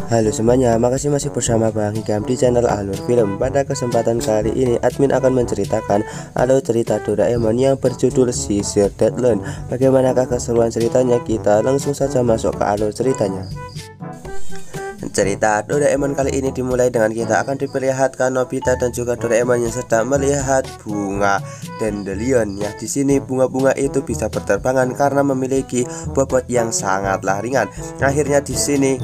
Halo semuanya, makasih masih bersama Bang Hikam di channel Alur Film. Pada kesempatan kali ini admin akan menceritakan alur cerita Doraemon yang berjudul Sisir Deadland. Bagaimanakah keseruan ceritanya? Kita langsung saja masuk ke alur ceritanya. Cerita Doraemon kali ini dimulai dengan kita akan diperlihatkan Nobita dan juga Doraemon yang sedang melihat bunga dandelion. Ya, di sini bunga-bunga itu bisa berterbangan karena memiliki bobot yang sangatlah ringan. Akhirnya di sini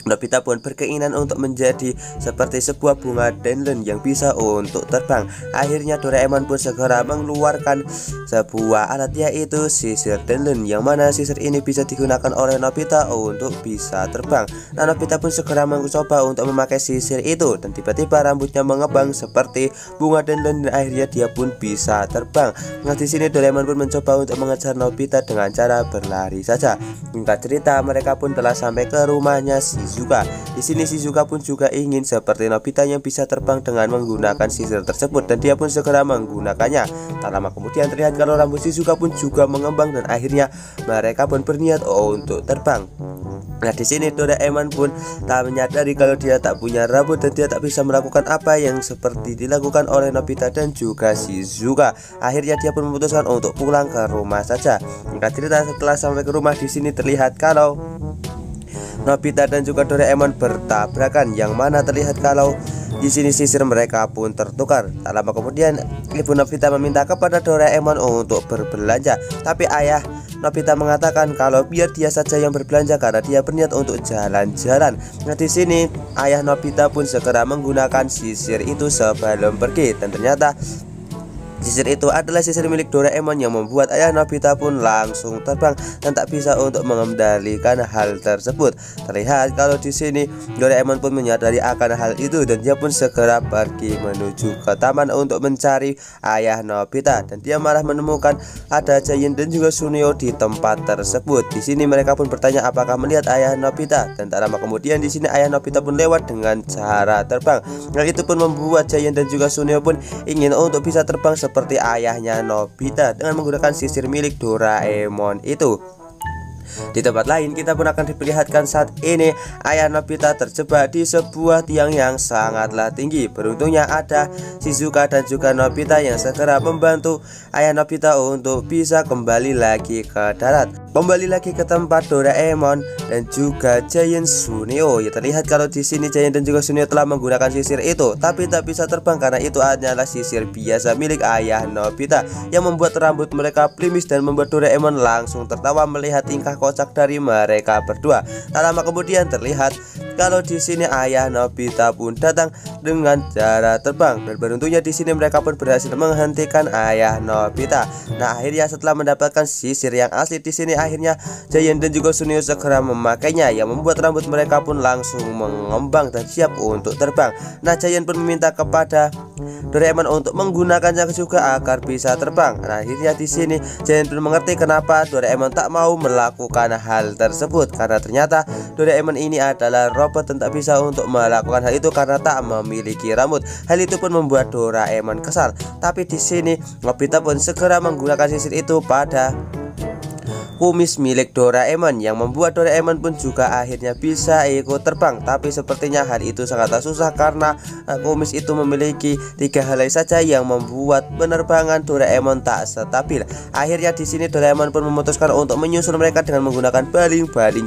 Nobita pun berkeinginan untuk menjadi seperti sebuah bunga dandelion yang bisa untuk terbang. Akhirnya Doraemon pun segera mengeluarkan sebuah alat, yaitu sisir dandelion, yang mana sisir ini bisa digunakan oleh Nobita untuk bisa terbang. Nah, Nobita pun segera mencoba untuk memakai sisir itu, dan tiba-tiba rambutnya mengembang seperti bunga dandelion dan akhirnya dia pun bisa terbang. Nah, di sini Doraemon pun mencoba untuk mengejar Nobita dengan cara berlari saja. Singkat cerita, mereka pun telah sampai ke rumahnya Shizuka. Di sini Shizuka pun juga ingin seperti Nobita yang bisa terbang dengan menggunakan sisir tersebut, dan dia pun segera menggunakannya. Tak lama kemudian terlihat kalau rambut Shizuka pun juga mengembang dan akhirnya mereka pun berniat untuk terbang. Nah, di sini Doraemon pun tak menyadari kalau dia tak punya rambut dan dia tak bisa melakukan apa yang seperti dilakukan oleh Nobita dan juga Shizuka. Akhirnya dia pun memutuskan untuk pulang ke rumah saja. Singkat cerita, setelah sampai ke rumah, di sini terlihat kalau Nobita dan juga Doraemon bertabrakan, yang mana terlihat kalau di sini sisir mereka pun tertukar. Tak lama kemudian ibu Nobita meminta kepada Doraemon untuk berbelanja, tapi ayah Nobita mengatakan kalau biar dia saja yang berbelanja karena dia berniat untuk jalan-jalan. Nah, di sini ayah Nobita pun segera menggunakan sisir itu sebelum pergi, dan ternyata sisir itu adalah sisir milik Doraemon yang membuat ayah Nobita pun langsung terbang dan tak bisa untuk mengendalikan hal tersebut. Terlihat kalau di sini Doraemon pun menyadari akan hal itu dan dia pun segera pergi menuju ke taman untuk mencari ayah Nobita, dan dia malah menemukan ada Giant dan juga Suneo di tempat tersebut. Di sini mereka pun bertanya apakah melihat ayah Nobita, dan tak lama kemudian di sini ayah Nobita pun lewat dengan cara terbang. Hal itu pun membuat Giant dan juga Suneo pun ingin untuk bisa terbang seperti ayahnya Nobita dengan menggunakan sisir milik Doraemon itu. Di tempat lain kita pun akan diperlihatkan saat ini ayah Nobita terjebak di sebuah tiang yang sangatlah tinggi. Beruntungnya ada Shizuka dan juga Nobita yang segera membantu ayah Nobita untuk bisa kembali lagi ke darat, kembali lagi ke tempat Doraemon dan juga Giant Suneo. Ya, terlihat kalau di sini Giant dan juga Suneo telah menggunakan sisir itu, tapi tak bisa terbang karena itu hanyalah sisir biasa milik ayah Nobita yang membuat rambut mereka plimis dan membuat Doraemon langsung tertawa melihat tingkah kocak dari mereka berdua. Tak lama kemudian terlihat kalau di sini ayah Nobita pun datang dengan cara terbang, dan beruntungnya di sini mereka pun berhasil menghentikan ayah Nobita. Nah, akhirnya setelah mendapatkan sisir yang asli, di sini akhirnya Giant dan juga Suneo segera memakainya yang membuat rambut mereka pun langsung mengembang dan siap untuk terbang. Nah, Giant pun meminta kepada Doraemon untuk menggunakannya juga agar bisa terbang. Nah, akhirnya di sini Giant pun mengerti kenapa Doraemon tak mau melakukan hal tersebut, karena ternyata Doraemon ini adalah robot dan tak bisa untuk melakukan hal itu karena tak memiliki rambut. Hal itu pun membuat Doraemon kesal. Tapi di sini Nobita pun segera menggunakan sisir itu pada kumis milik Doraemon yang membuat Doraemon pun juga akhirnya bisa ikut terbang. Tapi sepertinya hal itu sangatlah susah karena kumis itu memiliki 3 helai saja yang membuat penerbangan Doraemon tak stabil. Akhirnya di sini Doraemon pun memutuskan untuk menyusul mereka dengan menggunakan baling-baling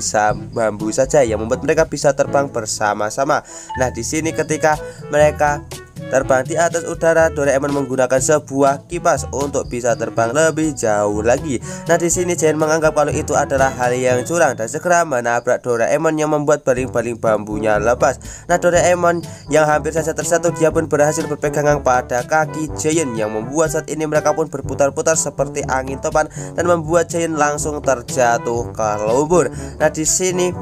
bambu saja yang membuat mereka bisa terbang bersama-sama. Nah, di sini ketika mereka terbang di atas udara, Doraemon menggunakan sebuah kipas untuk bisa terbang lebih jauh lagi. Nah, di sini Giant menganggap kalau itu adalah hal yang curang dan segera menabrak Doraemon yang membuat baling-baling bambunya lepas. Nah, Doraemon yang hampir saja tersatu, dia pun berhasil berpegangan pada kaki Giant yang membuat saat ini mereka pun berputar-putar seperti angin topan dan membuat Giant langsung terjatuh ke lumpur. Nah, di sini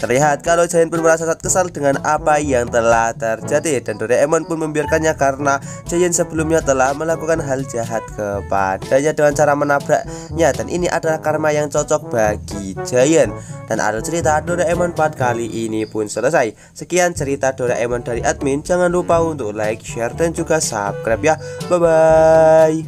terlihat kalau Giant pun merasa sangat kesal dengan apa yang telah terjadi, dan Doraemon pun membiarkannya karena Giant sebelumnya telah melakukan hal jahat kepadanya dengan cara menabraknya, dan ini adalah karma yang cocok bagi Giant. Dan alur cerita Doraemon part kali ini pun selesai. Sekian cerita Doraemon dari admin. Jangan lupa untuk like, share, dan juga subscribe ya. Bye bye.